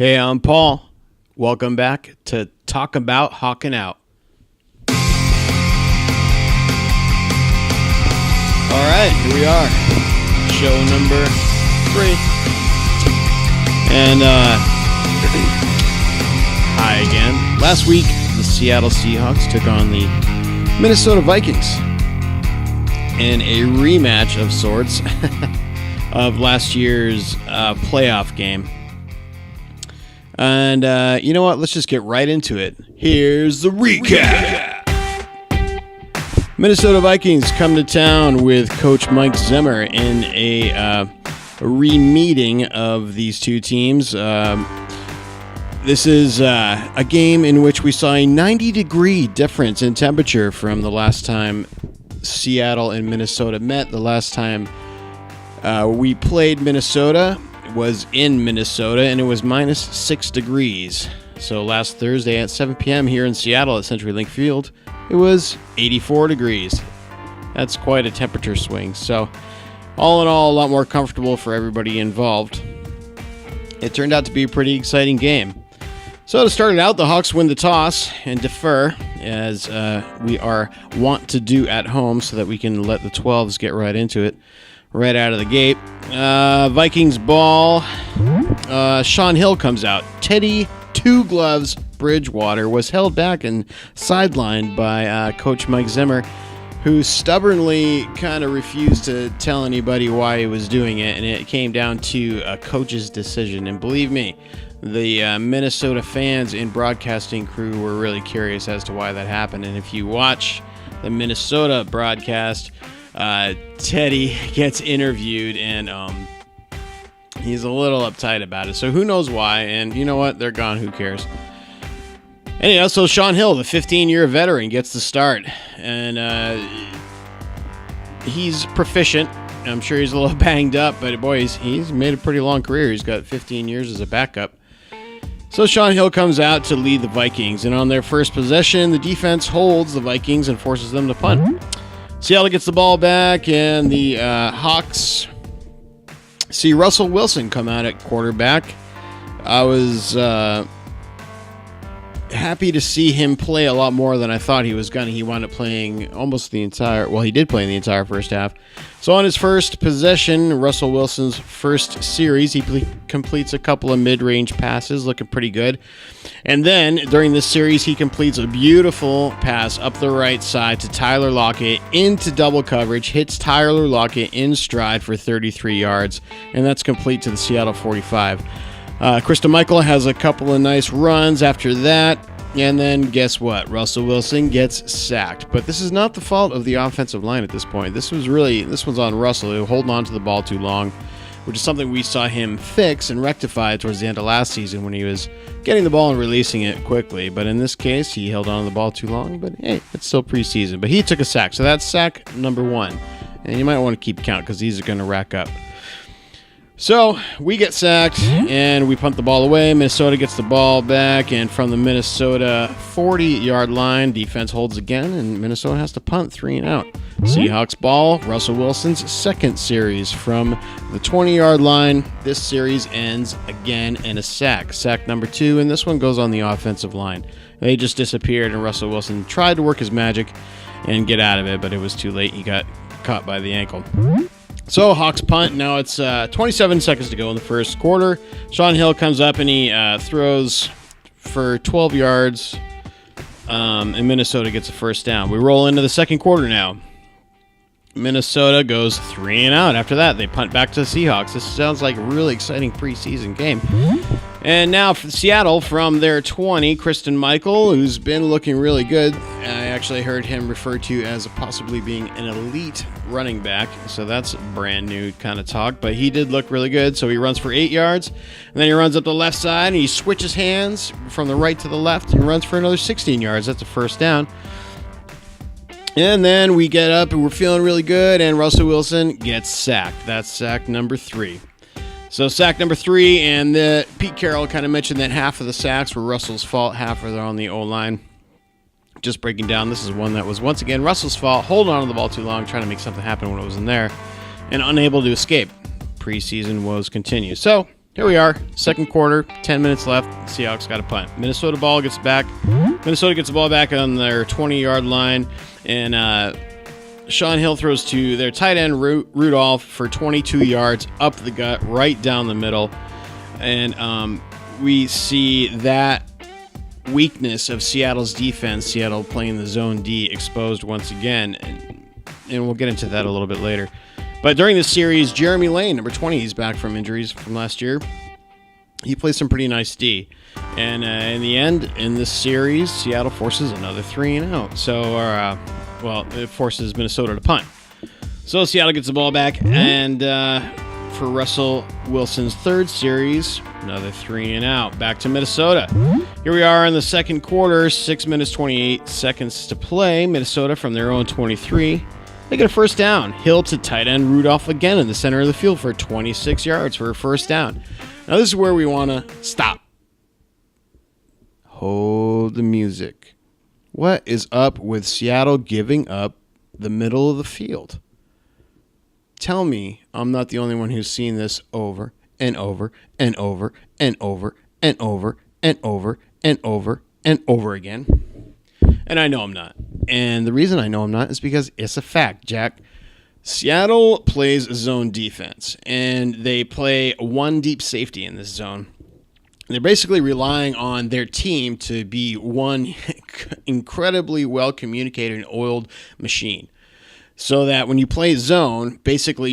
Hey, I'm Paul. Welcome back to Talkin Bout Hawkin Out. All right, here we are. Show number 3. And, hi again. Last week, the Seattle Seahawks took on the Minnesota Vikings in a rematch of sorts of last year's playoff game. And you know what? Let's just get right into it. Here's the recap. Minnesota Vikings come to town with Coach Mike Zimmer in a re-meeting of these two teams. This is a game in which we saw a 90-degree difference in temperature from the last time Seattle and Minnesota met. The last time we played Minnesota was in Minnesota, and it was minus 6 degrees. So last Thursday at 7 p.m. here in Seattle at CenturyLink Field, it was 84 degrees. That's quite a temperature swing. So all in all, a lot more comfortable for everybody involved. It turned out to be a pretty exciting game. So to start it out, the Hawks win the toss and defer, as we are wont to do at home, so that we can let the 12s get right into it. Right out of the gate. Vikings ball. Sean Hill comes out. Teddy Two Gloves Bridgewater was held back and sidelined by Coach Mike Zimmer, who stubbornly kind of refused to tell anybody why he was doing it, and it came down to a coach's decision. And believe me, the Minnesota fans and broadcasting crew were really curious as to why that happened. And if you watch the Minnesota broadcast, Teddy gets interviewed, and he's a little uptight about it. So who knows why? And you know what? They're gone. Who cares? Anyhow, so Sean Hill, the 15-year veteran, gets the start. And he's proficient. I'm sure he's a little banged up, but boy, he's made a pretty long career. He's got 15 years as a backup. So Sean Hill comes out to lead the Vikings. And on their first possession, the defense holds the Vikings and forces them to punt. Seattle gets the ball back, and the Hawks see Russell Wilson come out at quarterback. I was happy to see him play a lot more than I thought he was going to. He wound up playing almost the entire... Well, he did play in the entire first half. So on his first possession, Russell Wilson's first series, he completes a couple of mid-range passes, looking pretty good. And then, during this series, he completes a beautiful pass up the right side to Tyler Lockett into double coverage, hits Tyler Lockett in stride for 33 yards, and that's complete to the Seattle 45. Krista Michael has a couple of nice runs after that, and then guess what? Russell Wilson gets sacked. But this is not the fault of the offensive line at this point. This one's on Russell, who holding on to the ball too long, which is something we saw him fix and rectify towards the end of last season when he was getting the ball and releasing it quickly. But in this case, he held on to the ball too long. But hey, it's still preseason. But he took a sack, so that's sack number 1. And you might want to keep count because these are going to rack up. So we get sacked, and we punt the ball away. Minnesota gets the ball back, and from the Minnesota 40-yard line, defense holds again, and Minnesota has to punt 3 and out. Seahawks ball, Russell Wilson's second series from the 20-yard line. This series ends again in a sack. Sack number 2, and this one goes on the offensive line. They just disappeared, and Russell Wilson tried to work his magic and get out of it, but it was too late. He got caught by the ankle. So Hawks punt. Now it's 27 seconds to go in the first quarter. Sean Hill comes up and he throws for 12 yards, and Minnesota gets a first down. We roll into the second quarter now. Minnesota goes 3 and out. After that, they punt back to the Seahawks. This sounds like a really exciting preseason game. And now for Seattle, from their 20, Kristen Michael, who's been looking really good. I actually heard him referred to as possibly being an elite running back, so that's brand new kind of talk. But he did look really good, so he runs for 8 yards, and then he runs up the left side, and he switches hands from the right to the left and runs for another 16 yards. That's a first down. And then we get up, and we're feeling really good, and Russell Wilson gets sacked. That's sack number 3. So sack number 3, and Pete Carroll kind of mentioned that half of the sacks were Russell's fault, half are on the O-line. Just breaking down, this is one that was once again Russell's fault, holding on to the ball too long, trying to make something happen when it was in there, and unable to escape. Preseason woes continue. So Here we are, second quarter, 10 minutes left. Seahawks got a punt. Minnesota ball gets back. Minnesota gets the ball back on their 20-yard line, and Sean Hill throws to their tight end Rudolph for 22 yards up the gut, right down the middle. And we see that weakness of Seattle's defense, Seattle playing the zone D, exposed once again. And we'll get into that a little bit later. But during this series, Jeremy Lane, number 20, he's back from injuries from last year. He plays some pretty nice D. And in the end, in this series, Seattle forces another 3-and-out. So, it forces Minnesota to punt. So Seattle gets the ball back, and for Russell Wilson's third series, another 3-and-out. Back to Minnesota. Here we are in the second quarter, 6 minutes, 28 seconds to play. Minnesota from their own 23. They get a first down. Hill to tight end Rudolph again in the center of the field for 26 yards for a first down. Now this is where we want to stop. Hold the music. What is up with Seattle giving up the middle of the field? Tell me I'm not the only one who's seen this over and over and over and over and over and over and over and over again. And I know I'm not. And the reason I know I'm not is because it's a fact, Jack. Seattle plays zone defense, and they play one deep safety in this zone. They're basically relying on their team to be one incredibly well-communicated and oiled machine. So that when you play zone, basically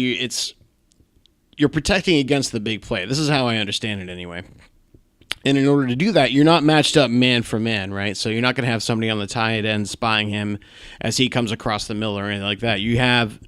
you're protecting against the big play. This is how I understand it anyway. And in order to do that, you're not matched up man for man, right? So you're not going to have somebody on the tight end spying him as he comes across the middle or anything like that. You have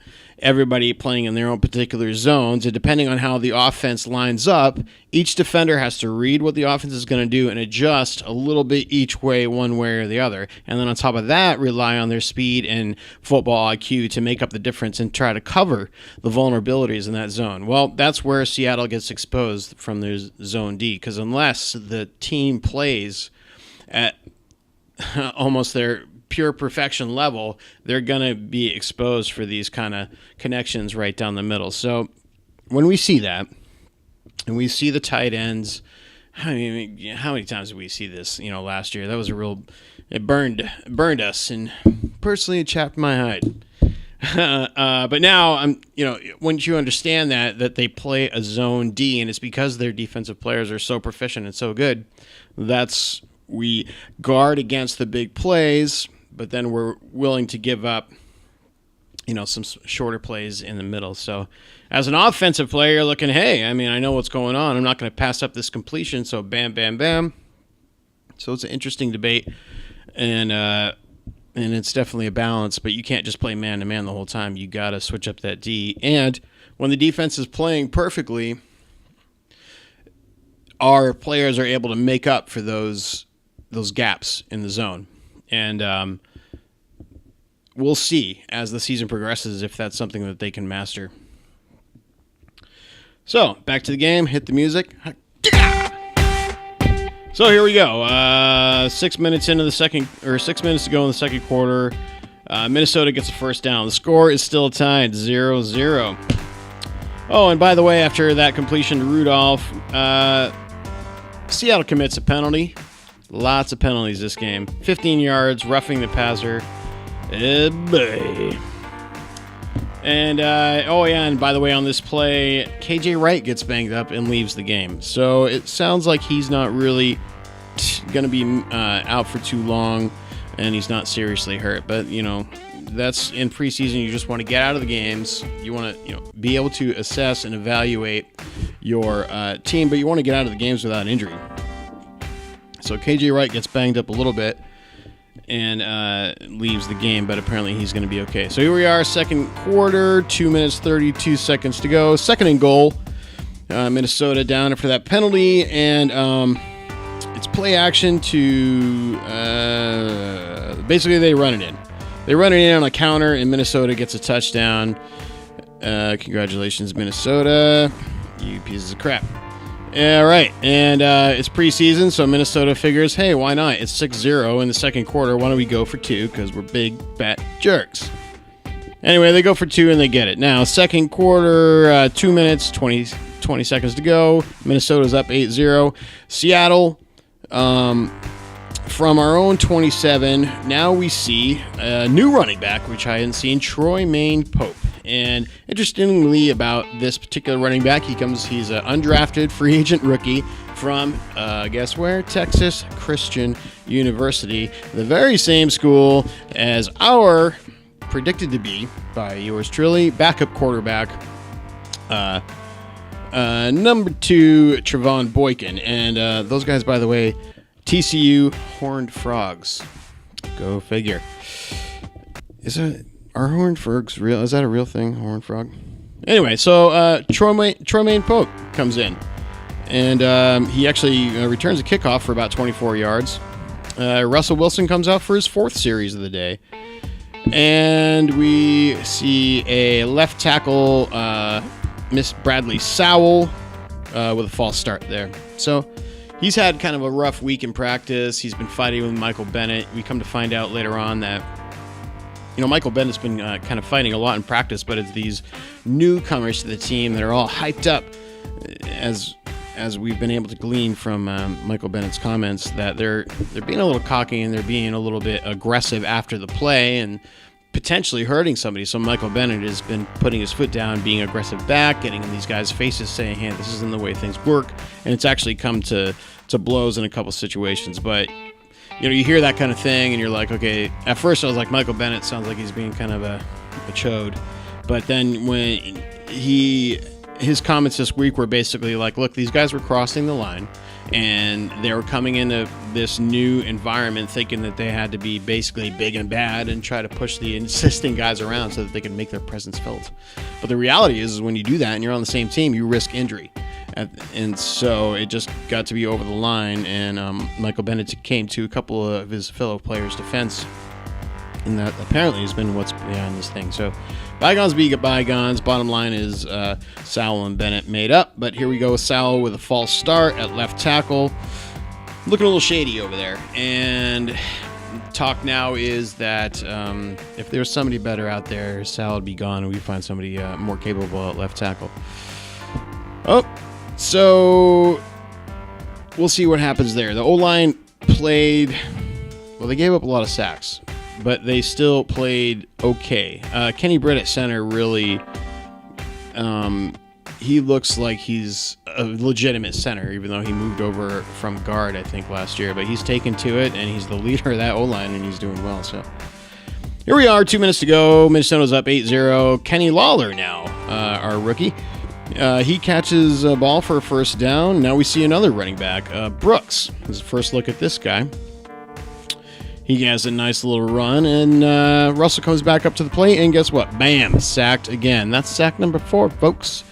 everybody playing in their own particular zones, and depending on how the offense lines up, each defender has to read what the offense is going to do and adjust a little bit each way, one way or the other. And then on top of that, rely on their speed and football IQ to make up the difference and try to cover the vulnerabilities in that zone. Well, that's where Seattle gets exposed from their zone D, because unless the team plays at almost their pure perfection level, they're going to be exposed for these kind of connections right down the middle. So when we see that, and we see the tight ends, how many times did we see this? Last year, that was it burned us, and personally, it chapped my hide. But now once you understand that they play a zone D, and it's because their defensive players are so proficient and so good, we guard against the big plays, but then we're willing to give up, some shorter plays in the middle. So as an offensive player, you're looking, hey, I know what's going on. I'm not going to pass up this completion. So bam, bam, bam. So it's an interesting debate, and it's definitely a balance, but you can't just play man-to-man the whole time. You got to switch up that D. And when the defense is playing perfectly, our players are able to make up for those gaps in the zone. And we'll see as the season progresses if that's something that they can master. So, back to the game. Hit the music. So here we go. 6 minutes to go in the second quarter. Minnesota gets a first down. The score is still tied 0-0. Oh, and by the way, after that completion to Rudolph, Seattle commits a penalty. Lots of penalties this game. 15 yards, roughing the passer. And and by the way, on this play, KJ Wright gets banged up and leaves the game. So it sounds like he's not really going to be out for too long, and he's not seriously hurt. But, that's in preseason. You just want to get out of the games. You want to, be able to assess and evaluate your team, but you want to get out of the games without injury. So KJ Wright gets banged up a little bit and leaves the game, but apparently he's going to be okay. So here we are, second quarter, 2 minutes, 32 seconds to go. Second and goal. Minnesota down after that penalty, and it's play action to basically they run it in. They run it in on a counter, and Minnesota gets a touchdown. Congratulations, Minnesota. You pieces of crap. All right, and it's preseason, so Minnesota figures, hey, why not? It's 6-0 in the second quarter. Why don't we go for two? Because we're big, fat jerks. Anyway, they go for two, and they get it. Now, second quarter, 2 minutes, 20 seconds to go. Minnesota's up 8-0. Seattle, from our own 27, now we see a new running back, which I hadn't seen, Troy Maine Pope. And interestingly about this particular running back, he's an undrafted free agent rookie from, guess where? Texas Christian University, the very same school as our predicted to be, by yours truly, backup quarterback, number 2, Trevon Boykin. And those guys, by the way, TCU Horned Frogs. Go figure. Are Horned Frogs real? Is that a real thing, Horned Frog? Anyway, so Troy Maine Pope comes in. And he actually returns a kickoff for about 24 yards. Russell Wilson comes out for his 4th series of the day. And we see a left tackle, Miss Bradley Sowell, with a false start there. So he's had kind of a rough week in practice. He's been fighting with Michael Bennett. We come to find out later on that, Michael Bennett's been kind of fighting a lot in practice, but it's these newcomers to the team that are all hyped up, as we've been able to glean from Michael Bennett's comments, that they're being a little cocky and they're being a little bit aggressive after the play and potentially hurting somebody. So Michael Bennett has been putting his foot down, being aggressive back, getting in these guys' faces, saying, hey, this isn't the way things work. And it's actually come to blows in a couple situations. But, you hear that kind of thing and you're like, okay, at first I was like, Michael Bennett sounds like he's being kind of a chode. But then when his comments this week were basically like, look, these guys were crossing the line and they were coming into this new environment thinking that they had to be basically big and bad and try to push the existing guys around so that they could make their presence felt. But the reality is when you do that and you're on the same team, you risk injury. And so it just got to be over the line, and Michael Bennett came to a couple of his fellow players' defense, and that apparently has been what's behind this thing. So bygones be bygones. Bottom line is Sowell and Bennett made up, but here we go with Sowell with a false start at left tackle. Looking a little shady over there. And talk now is that if there's somebody better out there, Sowell would be gone, and we find somebody more capable at left tackle. So we'll see what happens there. The O-line played, well, they gave up a lot of sacks, but they still played okay. Kenny Britt at center really, he looks like he's a legitimate center, even though he moved over from guard, I think, last year. But he's taken to it, and he's the leader of that O-line, and he's doing well. So here we are, 2 minutes to go. Minnesota's up 8-0. Kenny Lawler now, our rookie. He catches a ball for a first down. Now we see another running back, Brooks. This is the first look at this guy. He has a nice little run, and Russell comes back up to the plate, and guess what? Bam! Sacked again. That's sack number 4, folks.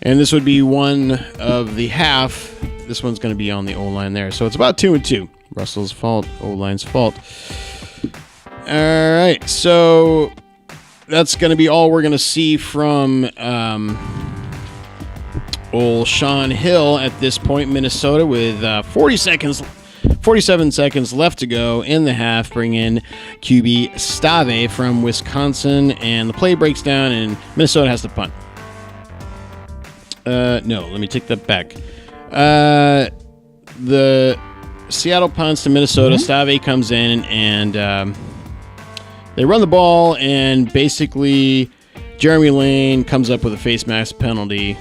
And this would be one of the half. This one's going to be on the O-line there. So it's about 2-2. Russell's fault, O-line's fault. All right, so that's going to be all we're going to see from old Sean Hill at this point. Minnesota with 47 seconds left to go in the half. Bring in QB Stave from Wisconsin, and the play breaks down, and Minnesota has to punt. No, let me take that back. The Seattle punts to Minnesota. Stave comes in, and they run the ball, and basically Jeremy Lane comes up with a face mask penalty,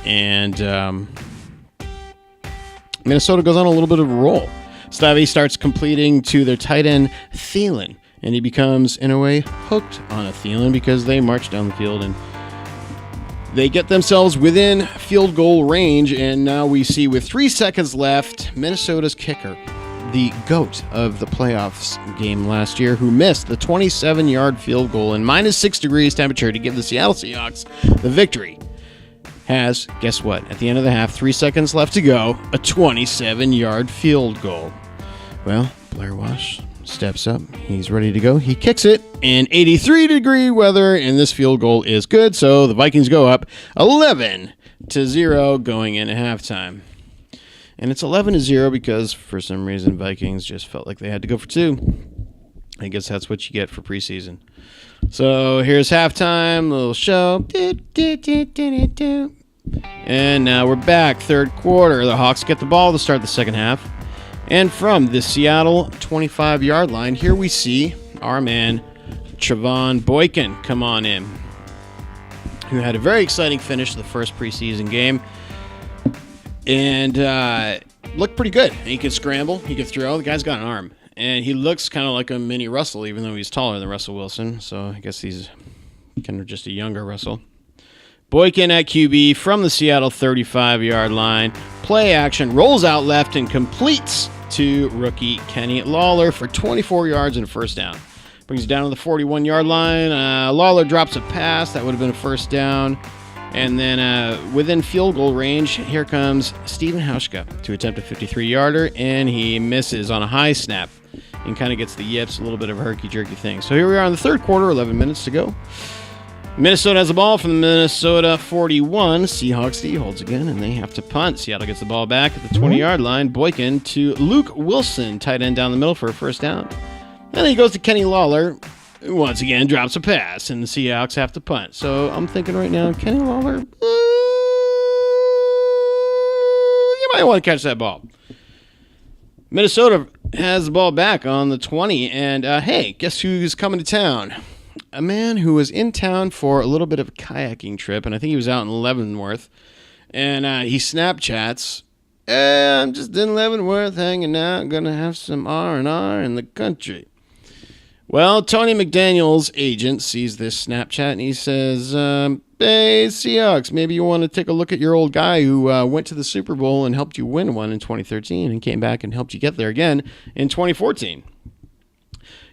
and Minnesota goes on a little bit of a roll. Stave starts completing to their tight end, Thielen, and he becomes, in a way, hooked on a Thielen because they march down the field and they get themselves within field goal range. And now we see, with 3 seconds left, Minnesota's kicker, the GOAT of the playoffs game last year, who missed the 27-yard field goal in -6 degrees temperature to give the Seattle Seahawks the victory, has, guess what, at the end of the half, 3 seconds left to go, a 27-yard field goal. Well, Blair Wash steps up. He's ready to go. He kicks it in 83-degree weather, and this field goal is good. So the Vikings go up 11-0 going into halftime. And it's 11-0 because, for some reason, Vikings just felt like they had to go for 2. I guess that's what you get for preseason. So here's halftime, little show. And now we're back. Third quarter. The Hawks get the ball to start the second half. And from the Seattle 25-yard line, here we see our man, Talkin Bout come on in, who had a very exciting finish to the first preseason game. And looked pretty good. He could scramble. He could throw. The guy's got an arm. And he looks kind of like a mini Russell, even though he's taller than Russell Wilson. So I guess he's kind of just a younger Russell. Boykin at QB from the Seattle 35-yard line. Play action, rolls out left and completes to rookie Kenny Lawler for 24 yards and a first down. Brings it down to the 41-yard line. Lawler drops a pass. That would have been a first down. And then within field goal range, here comes Steven Hauschka to attempt a 53-yarder, and he misses on a high snap and kind of gets the yips, a little bit of a herky-jerky thing. So here we are in the third quarter, 11 minutes to go. Minnesota has the ball from the Minnesota 41. Seahawks D holds again, and they have to punt. Seattle gets the ball back at the 20-yard line. Boykin to Luke Wilson, tight end down the middle for a first down. And then he goes to Kenny Lawler, who once again drops a pass, and the Seahawks have to punt. So I'm thinking right now, Kenny Lawler, you might want to catch that ball. Minnesota has the ball back on the 20, and hey, guess who's coming to town? A man who was in town for a little bit of a kayaking trip, and I think he was out in Leavenworth, and he Snapchats, I'm just in Leavenworth hanging out, gonna have some R&R in the country. Well, Tony McDaniel's agent sees this Snapchat, and he says, hey, Seahawks, maybe you want to take a look at your old guy who went to the Super Bowl and helped you win one in 2013 and came back and helped you get there again in 2014.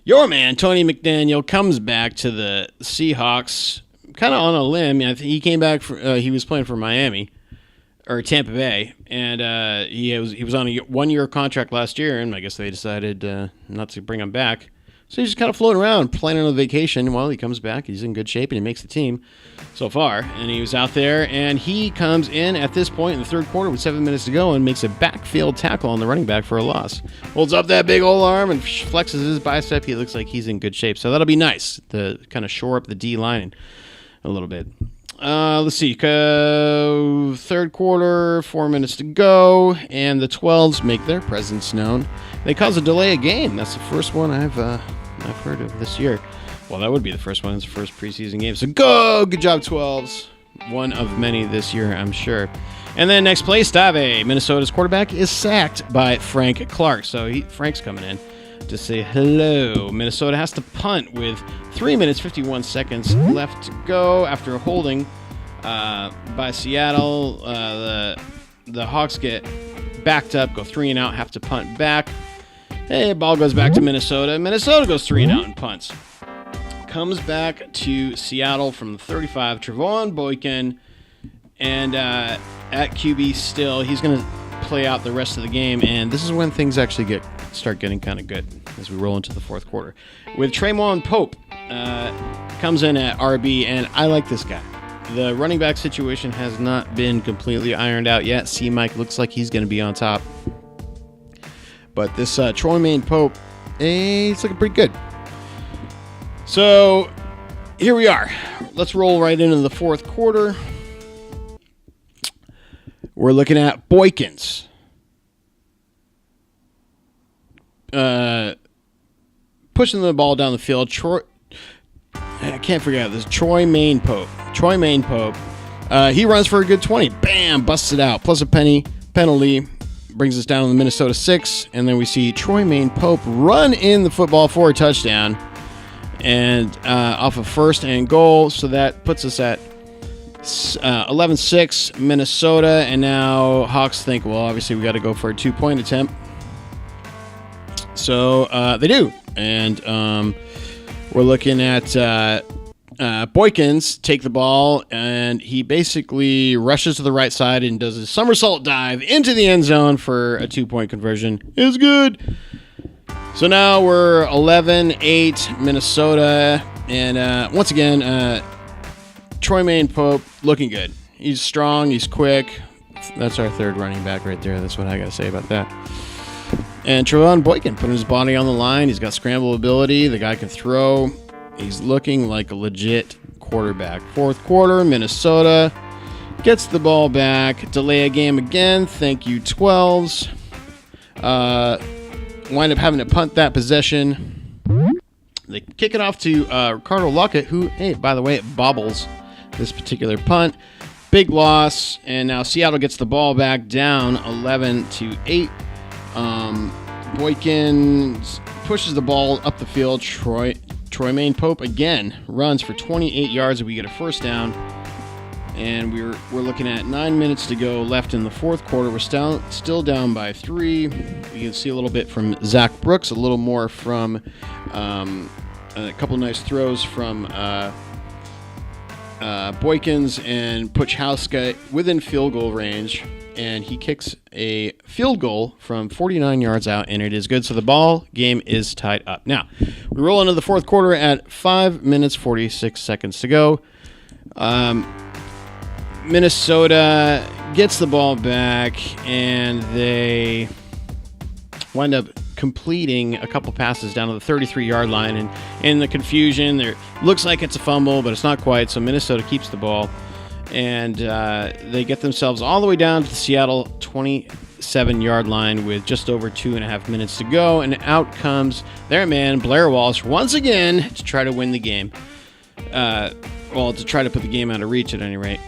Your man, Tony McDaniel, comes back to the Seahawks kind of on a limb. He came back, he was playing for Miami, or Tampa Bay, and he was on a one-year contract last year, and I guess they decided not to bring him back. So he's just kind of floating around, planning on a vacation. Well, he comes back. He's in good shape, and he makes the team so far. And he was out there, and he comes in at this point in the third quarter with 7 minutes to go and makes a backfield tackle on the running back for a loss. Holds up that big old arm and flexes his bicep. He looks like he's in good shape. So that'll be nice to kind of shore up the D-line a little bit. Let's see. Third quarter, 4 minutes to go, and the 12s make their presence known. They cause a delay of game. That's the first one I've heard of this year. Well, that would be the first one. It's the first preseason game. So good job, 12s. One of many this year, I'm sure. And then next play, Stave, Minnesota's quarterback, is sacked by Frank Clark. So Frank's coming in to say hello. Minnesota has to punt with 3 minutes, 51 seconds left to go after a holding by Seattle. The Hawks get backed up, go 3 and out, have to punt back. Hey, ball goes back to Minnesota. Minnesota goes 3 and out and punts. Comes back to Seattle from the 35. Talkin Bout, and at QB still, he's going to play out the rest of the game, and this is when things actually start getting kind of good as we roll into the fourth quarter. With Talkin Bout comes in at RB, and I like this guy. The running back situation has not been completely ironed out yet. C-Mike looks like he's going to be on top. But this Talkin Bout, he's looking pretty good. So here we are. Let's roll right into the fourth quarter. We're looking at Boykins. Pushing the ball down the field. I can't figure out this. Talkin Bout. He runs for a good 20. Bam! Busts it out. Plus a penalty. Brings us down to the Minnesota 6. And then we see Talkin Bout run in the football for a touchdown. And off of first and goal. So that puts us at 11-6 Minnesota. And now Hawks think, well, obviously we got to go for a 2-point attempt. So they do. And we're looking at Boykins take the ball, and he basically rushes to the right side and does a somersault dive into the end zone for a 2-point conversion. It's good. So now we're 11-8 Minnesota, and once again, Talkin Bout looking good. He's strong, he's quick. That's our third running back right there. That's what I got to say about that. And Talkin Bout putting his body on the line. He's got scramble ability. The guy can throw. He's looking like a legit quarterback. Fourth quarter, Minnesota Gets the ball back. Delay a game again. Thank you, 12s. Wind up having to punt that possession. They kick it off to Ricardo Luckett, who, hey, by the way, it bobbles this particular punt. Big loss, and now Seattle gets the ball back down 11-8. Boykin pushes the ball up the field. Troy Maine Pope again runs for 28 yards, and we get a first down. And we're looking at 9 minutes to go left in the fourth quarter. We're still down by 3. You can see a little bit from Zach Brooks, a little more from a couple nice throws from Boykins, and Puchowska within field goal range. And he kicks a field goal from 49 yards out, and it is good. So the ball game is tied up. Now, we roll into the fourth quarter at 5 minutes, 46 seconds to go. Minnesota gets the ball back, and they wind up completing a couple passes down to the 33-yard line. And in the confusion, there looks like it's a fumble, but it's not quite. So Minnesota keeps the ball, and they get themselves all the way down to the Seattle 27-yard line with just over 2.5 minutes to go. And out comes their man, Blair Walsh, once again to try to win the game. To try to put the game out of reach at any rate.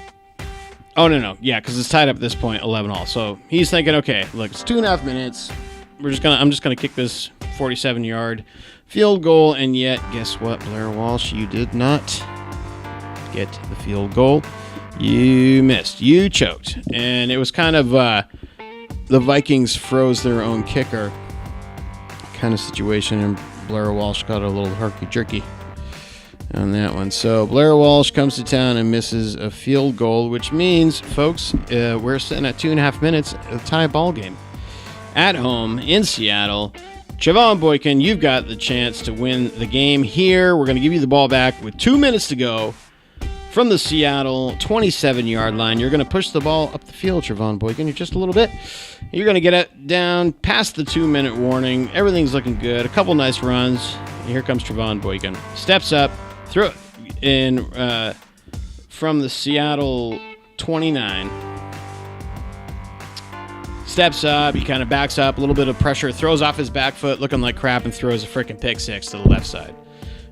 Oh, no. Yeah, because it's tied up at this point, 11-all. So he's thinking, okay, look, it's 2.5 minutes. I'm just gonna kick this 47-yard field goal, and yet, guess what, Blair Walsh? You did not get the field goal. You missed. You choked. And it was kind of the Vikings froze their own kicker kind of situation, and Blair Walsh got a little herky-jerky on that one. So Blair Walsh comes to town and misses a field goal, which means, folks, we're sitting at 2.5 minutes, a tie ball game. At home in Seattle, Javon Boykin, you've got the chance to win the game here. We're going to give you the ball back with 2 minutes to go from the Seattle 27-yard line. You're going to push the ball up the field, Javon Boykin. You're just a little bit. You're going to get it down past the 2-minute warning. Everything's looking good. A couple nice runs. And here comes Javon Boykin. Steps up. Throw it in from the Seattle 29. Steps up. He kind of backs up. A little bit of pressure. Throws off his back foot, looking like crap, and throws a freaking pick six to the left side.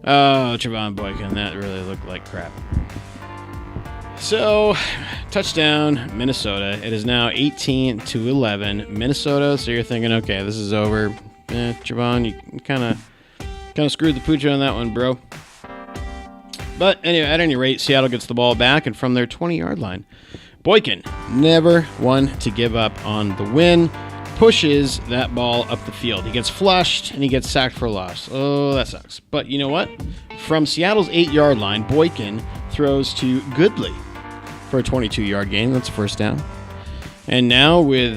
Oh, Javon Boykin. That really looked like crap. So, touchdown, Minnesota. It is now 18-11. Minnesota, so you're thinking, okay, this is over. Javon, you kind of screwed the pooch on that one, bro. But anyway, at any rate, Seattle gets the ball back, and from their 20-yard line, Boykin, never one to give up on the win, pushes that ball up the field. He gets flushed, and he gets sacked for a loss. Oh, that sucks. But you know what? From Seattle's 8-yard line, Boykin throws to Goodley for a 22-yard gain. That's a first down. And now with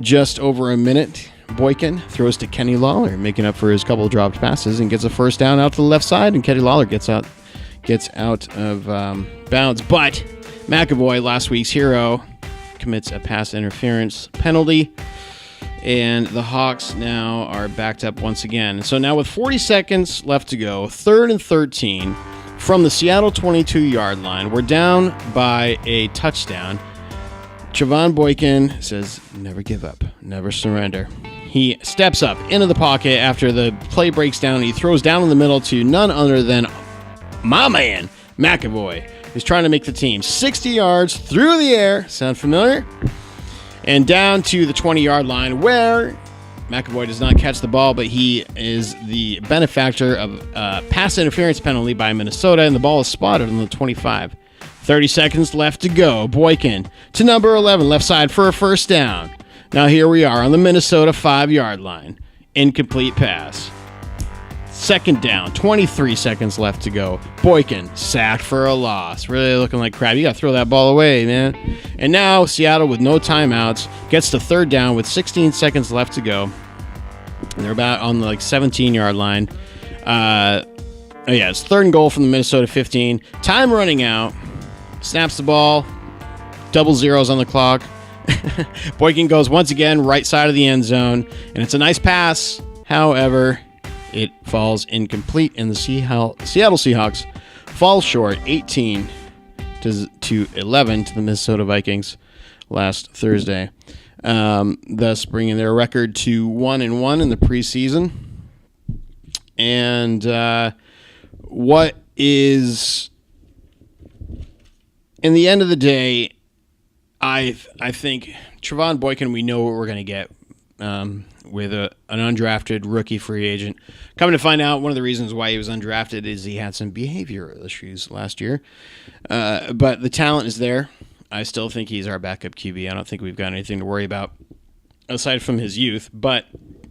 just over a minute, Boykin throws to Kenny Lawler, making up for his couple of dropped passes, and gets a first down out to the left side, and Kenny Lawler gets out of bounds. But McAvoy, last week's hero, commits a pass interference penalty, and the Hawks now are backed up once again. So now with 40 seconds left to go, 3rd and 13 from the Seattle 22-yard line, we're down by a touchdown. Javon Boykin says, never give up, never surrender. He steps up into the pocket after the play breaks down. He throws down in the middle to none other than my man, McAvoy. He's trying to make the team 60 yards through the air. Sound familiar? And down to the 20-yard line, where McAvoy does not catch the ball, but he is the benefactor of a pass interference penalty by Minnesota, and the ball is spotted on the 25. 30 seconds left to go. Boykin to number 11, left side for a first down. Now here we are on the Minnesota 5-yard line. Incomplete pass. Second down, 23 seconds left to go. Boykin sacked for a loss. Really looking like crap. You got to throw that ball away, man. And now Seattle, with no timeouts, gets to third down with 16 seconds left to go. And they're about on the 17-yard line. It's 3rd and goal from the Minnesota 15. Time running out. Snaps the ball. Double zeros on the clock. Boykin goes once again right side of the end zone, and it's a nice pass. However, it falls incomplete, and the Seattle Seahawks fall short 18-10 to 11 to the Minnesota Vikings last Thursday, thus bringing their record to 1-1 in the preseason. And what is, in the end of the day, I think Trevon Boykin, we know what we're going to get with an undrafted rookie free agent. Coming to find out, one of the reasons why he was undrafted is he had some behavioral issues last year. But the talent is there. I still think he's our backup QB. I don't think we've got anything to worry about aside from his youth. But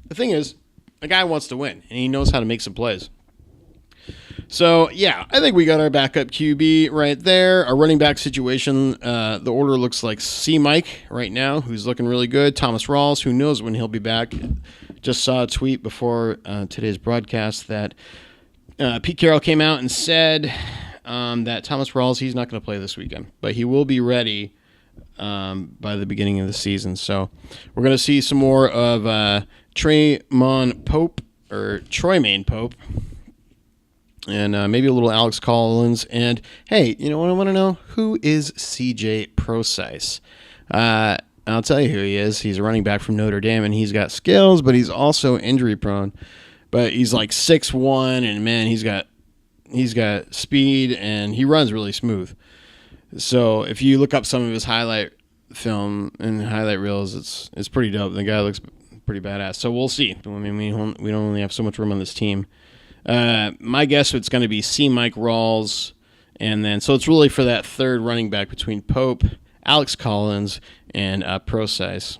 the thing is, the guy wants to win, and he knows how to make some plays. So, yeah, I think we got our backup QB right there. Our running back situation, the order looks like C-Mike right now, who's looking really good. Thomas Rawls, who knows when he'll be back. Just saw a tweet before today's broadcast that Pete Carroll came out and said that Thomas Rawls, he's not going to play this weekend, but he will be ready by the beginning of the season. So we're going to see some more of Troymaine Pope, and maybe a little Alex Collins. And, hey, you know what I want to know? Who is CJ Prosise? I'll tell you who he is. He's a running back from Notre Dame, and he's got skills, but he's also injury-prone. But he's like 6'1", and, man, he's got speed, and he runs really smooth. So if you look up some of his highlight film and highlight reels, it's pretty dope. The guy looks pretty badass. So we'll see. I mean, we don't only have so much room on this team. My guess it's going to be C-Mike, Rawls, and then so it's really for that third running back between Pope, Alex Collins, and Prosise.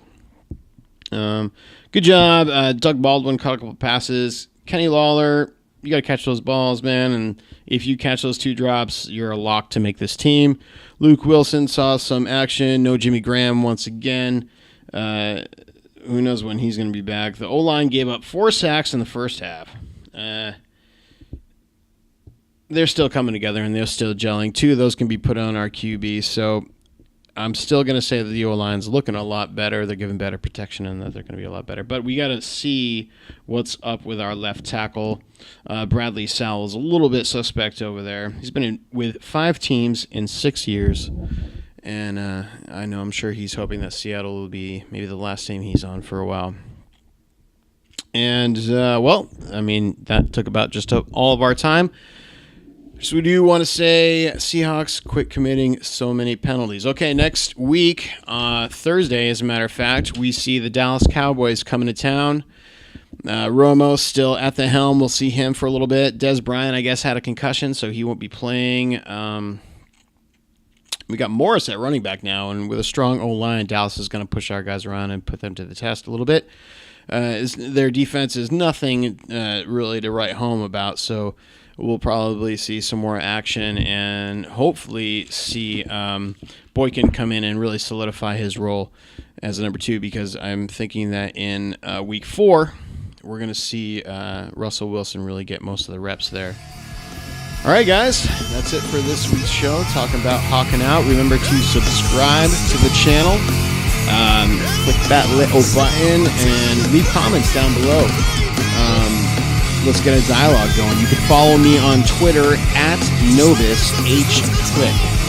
Good job. Doug Baldwin caught a couple passes. Kenny Lawler, you got to catch those balls, man, and if you catch those 2 drops, you're a lock to make this team. Luke Wilson saw some action. No Jimmy Graham once again. Who knows when he's going to be back. The O-line gave up 4 sacks in the first half. They're still coming together, and they're still gelling. 2 of those can be put on our QB, so I'm still going to say that the O-line's looking a lot better. They're giving better protection, and that they're going to be a lot better. But we got to see what's up with our left tackle. Bradley Sowell is a little bit suspect over there. He's been with 5 teams in 6 years, and I know I'm sure he's hoping that Seattle will be maybe the last team he's on for a while. And, well, I mean, that took about just all of our time. So we do want to say Seahawks quit committing so many penalties. Okay, next week, Thursday, as a matter of fact, we see the Dallas Cowboys coming to town. Romo still at the helm. We'll see him for a little bit. Des Bryant, I guess, had a concussion, so he won't be playing. We got Morris at running back now, and with a strong O-line, Dallas is going to push our guys around and put them to the test a little bit. Their defense is nothing really to write home about, so we'll probably see some more action and hopefully see Boykin come in and really solidify his role as a number 2, because I'm thinking that in week 4, we're going to see Russell Wilson really get most of the reps there. All right, guys, that's it for this week's show, Talking About Hawkin Out. Remember to subscribe to the channel. Click that little button and leave comments down below. Let's get a dialogue going. You can follow me on Twitter at NovusHClick.